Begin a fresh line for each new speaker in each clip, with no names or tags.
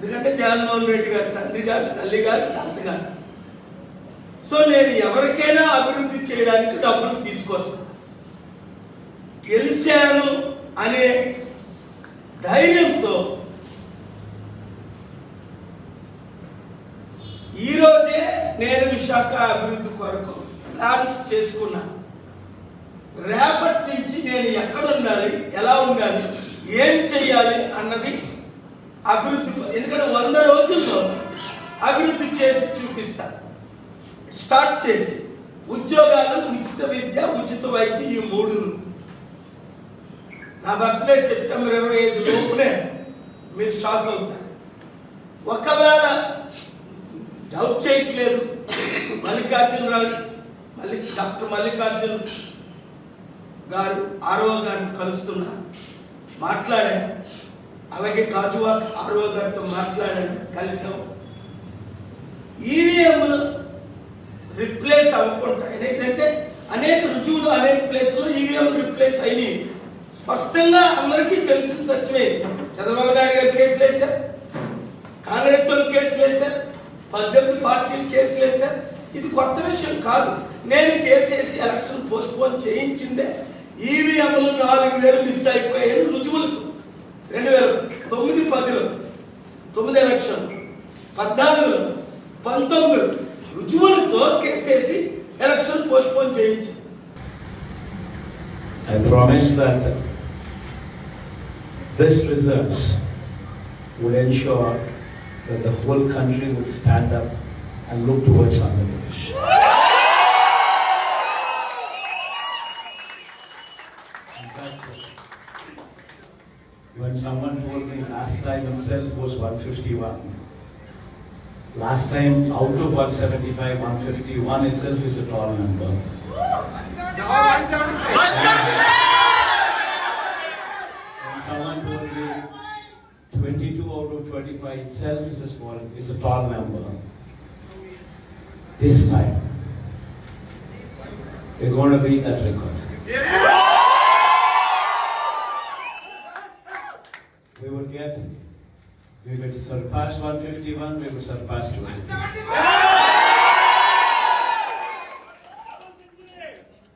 ఎందుకంటే జగన్మోహన్ రెడ్డి గారు తండ్రి గారు, తల్లి గారు, తాతగారు. సో నేను ఎవరికైనా అభివృద్ధి చేయడానికి డబ్బులు తీసుకొస్తాను. గెలిచాను అనే ధైర్యంతో ఈరోజే నేను విశాఖ అభివృద్ధి కొరకు ప్లాన్స్ చేసుకున్నాను. రేపటి నుంచి నేను ఎక్కడ ఉండాలి, ఎలా ఉండాలి, ఏం చెయ్యాలి అన్నది అభివృద్ధి. ఎందుకంటే 100 రోజుల్లో అభివృద్ధి చేసి చూపిస్తాను. స్టార్ట్ చేసి ఉద్యోగాలు, ఉచిత విద్య, ఉచిత వైద్యం, ఈ 3. నా బర్త్డే సెప్టెంబర్ 25 లోపునే మీరు షాక్ అవుతారు. ఒకవేళ డౌట్ చేయట్లేదు, డాక్టర్ మల్లికార్జున గారు ఆర్ఓ గారిని కలుస్తున్నా, మాట్లాడాను. అలాగే గాజువాక్ ఆర్ఓ గారితో మాట్లాడాను, కలిసాం. ఈవీఎంలు రిప్లేస్ అవ్వకుండా, ఏంటంటే అనేక రుజువులు అనేక ప్లేస్లో ఈవీఎంలు రిప్లేస్ అయినాయి. స్పష్టంగా అందరికీ తెలిసిన సత్యమే. చంద్రబాబు నాయుడు గారు కేసులు వేశారు, కాంగ్రెస్ వాళ్ళు కేసులు వేశారు, 18 పార్టీలు కేసులు వేశారు. ఇది కొత్త విషయం కాదు. నేను కేసు వేసి ఎలక్షన్ పోస్ట్పోన్ చేయించిందే. ఈవీఎంలు 4000 మిస్ అయిపోయాయి రుజువులతో. 2009, 10లో 9 ఎలక్షన్, 14లో 19 రుజువులతో కేసేసి ఎలక్షన్ పోస్ట్పోన్ చేయించింది.
I promise that this results would ensure that the whole country would stand up and look towards Andhra Pradesh. In fact, when someone told me last time itself was 151, last time out of 175, 151 itself is a tall number. Someone told me 22 out of 25 itself is a tall number. This time, we're going to beat that record. We would surpass 151, we would surpass 250.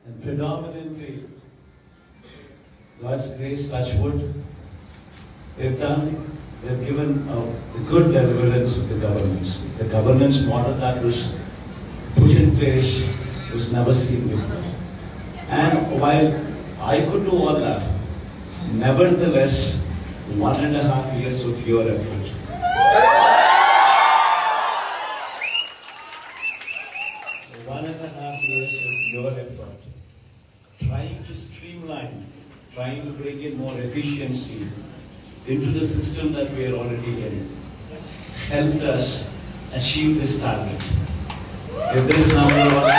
And predominantly, God's grace, touch wood, they've given the good deliverance of the governance. The governance model that was put in place was never seen before. And while I could do all that, nevertheless, 1.5 years of your effort. 1.5 years of your effort, trying to streamline, trying to bring in more efficiency into the system that we are already in, helped us achieve this target. If this number was